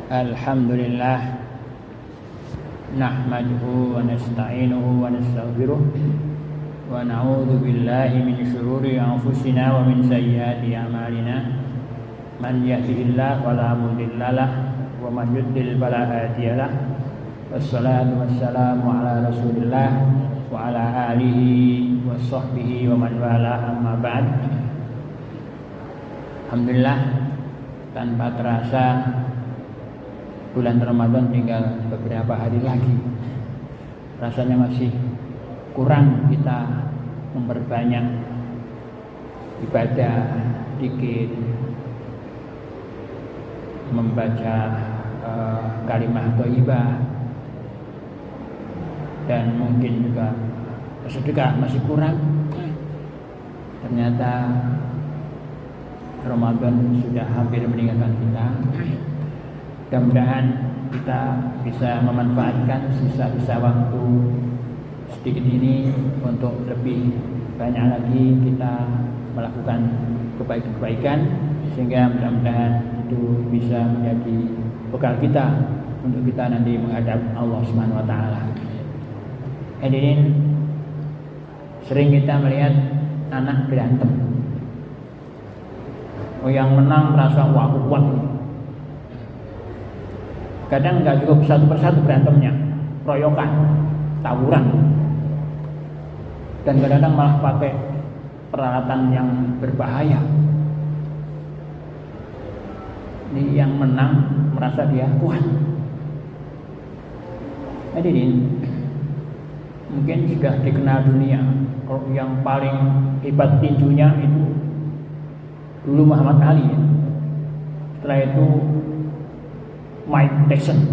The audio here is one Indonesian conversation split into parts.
Alhamdulillah nahmaduhu wa nasta'inuhu wa nastaghfiruh wa na'udzu billahi min syururi anfusina wa min sayyiati a'malina man yahdihillahu fala mudhillalah wa man yudlil fala hadiyalah wassalatu wassalamu ala rasulillah wa ala alihi wa sahbihi wa man wala amma ba'd. Alhamdulillah, tanpa terasa bulan Ramadan tinggal beberapa hari lagi. Rasanya masih kurang kita memperbanyak ibadah dikit, membaca kalimah thayyibah, dan mungkin juga sedekah masih kurang. Ternyata Ramadan sudah hampir meninggalkan kita. Mudah-mudahan kita bisa memanfaatkan sisa-sisa waktu sedikit ini untuk lebih banyak lagi kita melakukan kebaikan-kebaikan, sehingga mudah-mudahan itu bisa menjadi bekal kita untuk kita nanti menghadap Allah Subhanahu wa taala. Hadirin, sering kita melihat anak berantem. Yang menang merasa wah kuat. Kadang nggak cukup satu persatu berantemnya, royokan, tawuran, dan kadang-kadang malah pakai peralatan yang berbahaya. Ini yang menang merasa dia kuat. Hadirin, mungkin sudah dikenal dunia. Kalau yang paling hebat tinjunya itu dulu Muhammad Ali. Setelah itu Mike Tyson,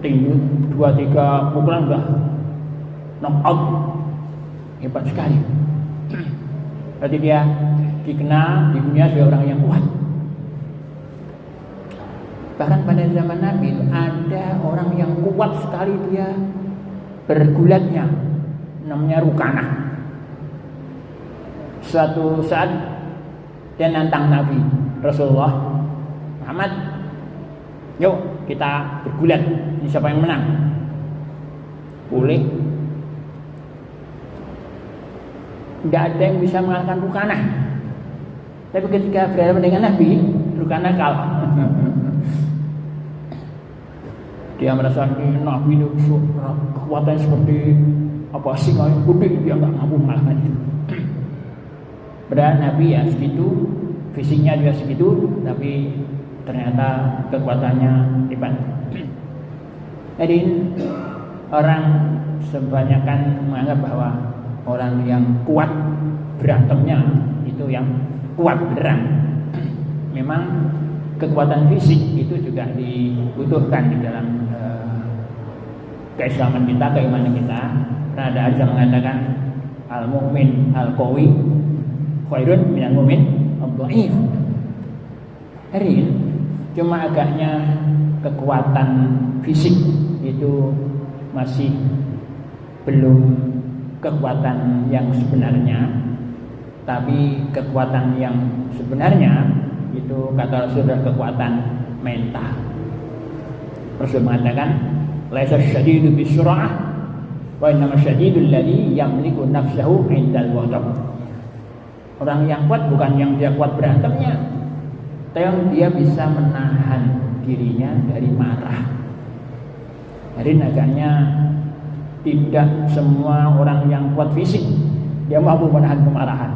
tinju 2-3 pukulan udah knock out, hebat sekali. Berarti dia dikenal di dunia sebagai orang yang kuat. Bahkan pada zaman Nabi ada orang yang kuat sekali, dia bergulatnya, namanya Rukanah. Suatu saat dia nantang Nabi Rasulullah Muhammad, yuk kita bergulat, ini siapa yang menang? Boleh. Tidak ada yang bisa mengalahkan Rukanah. Tapi ketika berhadapan dengan Nabi, Rukanah kalah. Dia merasa ini Nabi itu kekuatan seperti apa sih, kalau gede, dia nggak mampu mengalahkan itu. Padahal Nabi ya segitu, fisiknya juga segitu, tapi ternyata kekuatannya hebat. Jadi orang sebanyakan menganggap bahwa orang yang kuat berantemnya itu yang kuat beneran. Memang kekuatan fisik itu juga dibutuhkan di dalam keislaman kita, keimanan kita. Karena ada hadis yang mengatakan al-mu'min al-qawi khairun minal mu'min ad-dhaif. Cuma agaknya kekuatan fisik itu masih belum kekuatan yang sebenarnya. Tapi kekuatan yang sebenarnya itu kata Rasul adalah kekuatan mental. Rasul mengatakan laisa syadidu bisur'ah wa innama syadidul ladzi yamliku nafsahu 'indal ghadab. Orang yang kuat bukan yang dia kuat berantemnya, tapi dia bisa menahan dirinya dari marah. Jadi agaknya tidak semua orang yang kuat fisik dia mampu menahan kemarahan.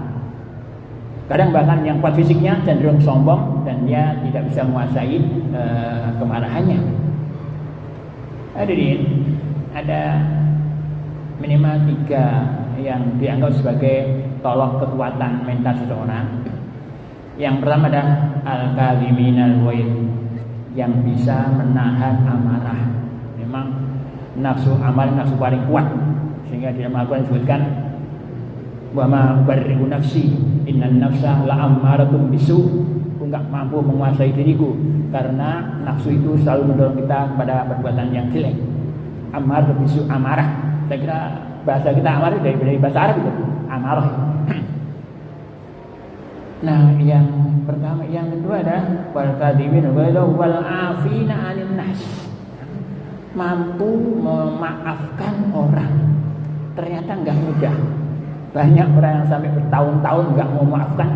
Kadang bahkan yang kuat fisiknya cenderung sombong dan dia tidak bisa menguasai kemarahannya. Hadirin, ada minimal 3 yang dianggap sebagai tolok kekuatan mental seseorang. Yang pertama adalah al-kaliminal ghaid, yang bisa menahan amarah. Memang nafsu amarah nafsu paling kuat, sehingga di dalam Al-Quran disebutkan wa ma ubarri'u nafsi innan nafsa la'ammaratun bisu. Aku enggak mampu menguasai diriku karena nafsu itu selalu mendorong kita kepada perbuatan yang jelek. Ammaratun bisu, amarah. Saya kira bahasa kita amarah dari bahasa Arab itu amarah. Nah, yang pertama, yang kedua adalah wal kadhimin wal afina 'anil nas. Mampu memaafkan orang. Ternyata enggak mudah. Banyak orang yang sampai bertahun-tahun enggak mau memaafkan.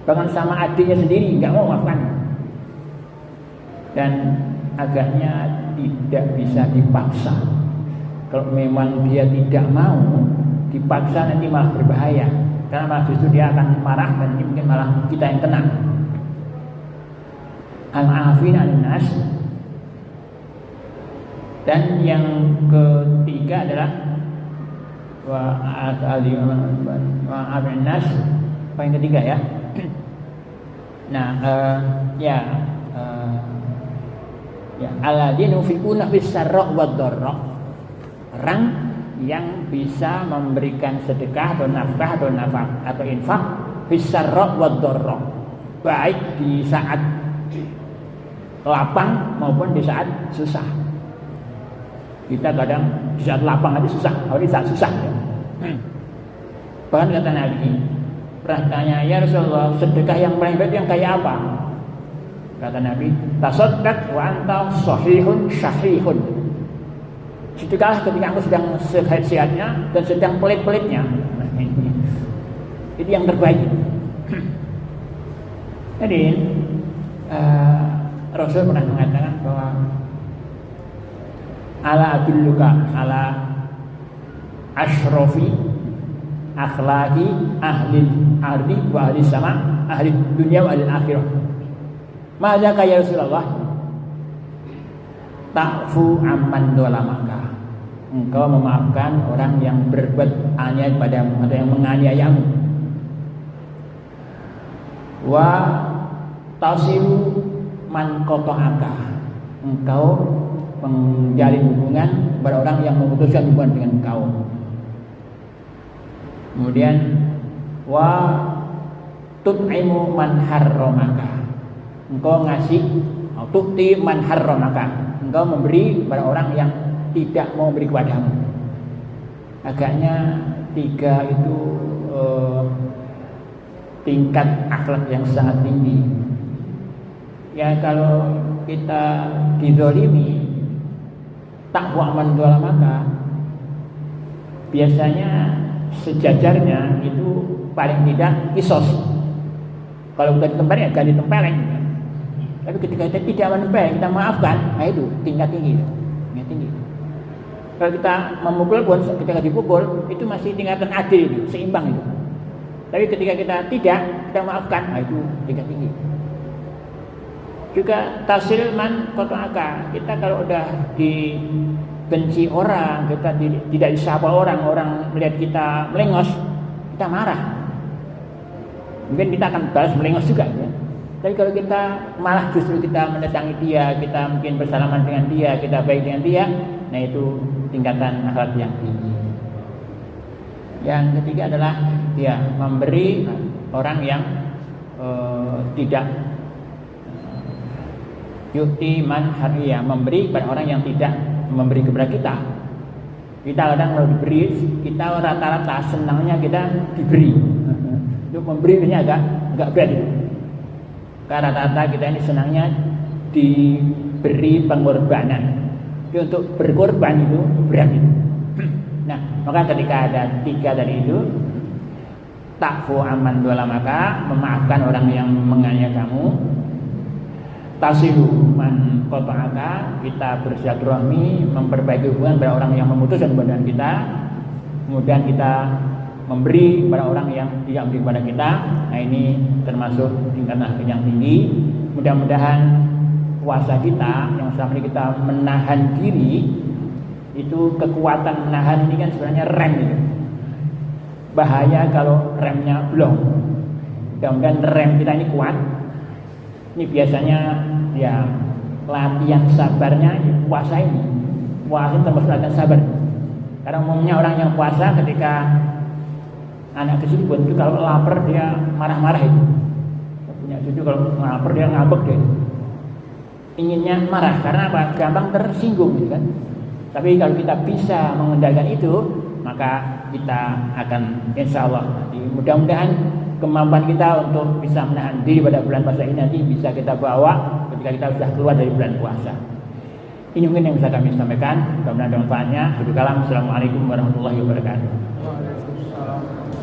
Bahkan sama adiknya sendiri enggak mau memaafkan. Dan agaknya tidak bisa dipaksa. Kalau memang dia tidak mau dipaksa, nanti malah berbahaya. Karena malah justru dia akan marah dan ini mungkin malah kita yang kena. Al-afina 'anil nas. Dan yang ketiga adalah wa'afin nas. Apa yang ketiga ya? Nah, ya alladzina yunfiquna fis sarra' wad dharra. Orang yang bisa memberikan sedekah atau nafkah atau infak fis sarra' wad dharra, baik di saat lapang maupun di saat susah. Kita kadang di saat lapang aja susah, di saat susah. Bahkan kata Nabi, pernah tanya, ya Rasulullah, sedekah yang paling baik yang kayak apa? Kata Nabi, tasaddaq wa anta sahihun syahihun. Sedekahlah ketika aku sedang sehat-sehatnya dan sedang pelit-pelitnya. Itu yang terbaik. Jadi Rasul pernah mengatakan bahwa ala adulluka ala ashrafi akhlaqi ahli ardi wa ahli sama ahli dunia wa ahli akhirah. Maka ya Rasulullah, ta'fu amman dolamaka. Engkau memaafkan orang yang berbuat aniaya padamu atau yang menganiayamu. Wa tasilu man qata'aka. Engkau menjalin hubungan pada orang yang memutuskan hubungan dengan engkau. Kemudian wa tut'imu man harramaka. Engkau ngasih tu'ti man harramaka. Engkau memberi pada orang yang tidak mau beri kepadamu. Agaknya tiga itu tingkat akhlak yang sangat tinggi. Ya kalau kita dizalimi, takwa man dolamaka, biasanya sejajarnya itu paling tidak kisos. Kalau kita ditempeleng ya ganti tempeleng. Tapi ketika kita tidak menempeleng, kita maafkan, nah itu tingkat tinggi. Tingkat tinggi. Kalau kita memukul pun ketika dipukul itu masih tingkatan adil itu, seimbang itu. Tapi ketika kita tidak, kita maafkan, nah itu tingkat tinggi. Juga tasil man qata'aka. Kita kalau udah dibenci orang, kita tidak disapa orang melihat kita melengos, kita marah. Mungkin kita akan balas melengos juga ya. Tapi kalau kita malah justru kita mendatangi dia, kita mungkin bersalaman dengan dia, kita baik dengan dia, nah itu tingkatan akhlak yang tinggi. Yang ketiga adalah ya memberi orang yang tidak yu'ti man hariya, memberi pada orang yang tidak memberi kepada kita. Kita kadang kalau diberi, kita rata-rata senangnya kita diberi. Untuk memberi ini agak berat itu. Karena rata-rata kita ini senangnya diberi pengorbanan. Jadi untuk berkorban itu berat itu. Nah, maka ketika ada tiga dari itu, ta'fu amman dolamaka, memaafkan orang yang menganiaya kamu. Tasilu man qata'aka, kita bersilaturahmi, memperbaiki hubungan pada orang yang memutuskan hubungan kita. Kemudian kita memberi pada orang yang tidak memberi kepada kita. Nah ini termasuk tingkatan yang tinggi. Mudah-mudahan puasa kita yang selama ini kita menahan diri, itu kekuatan menahan ini kan sebenarnya rem itu. Bahaya kalau remnya belum. Mudah-mudahan rem kita ini kuat. Ini biasanya ya latihan sabarnya ya, puasa ini. Puasa termasuk latihan sabar. Karena umumnya orang yang puasa ketika anak kecil pun itu kalau lapar dia marah-marah itu. Punya cucu kalau lapar dia ngambek dia. Inginnya marah karena apa? Gampang tersinggung gitu kan. Tapi kalau kita bisa mengendalikan itu, maka kita akan insya Allah mudah-mudahan kemampuan kita untuk bisa menahan diri pada bulan puasa ini nanti bisa kita bawa ketika kita sudah keluar dari bulan puasa. Ini mungkin yang bisa kami sampaikan. Mudah-mudahan ada manfaatnya. Assalamualaikum warahmatullahi wabarakatuh. Waalaikumsalam.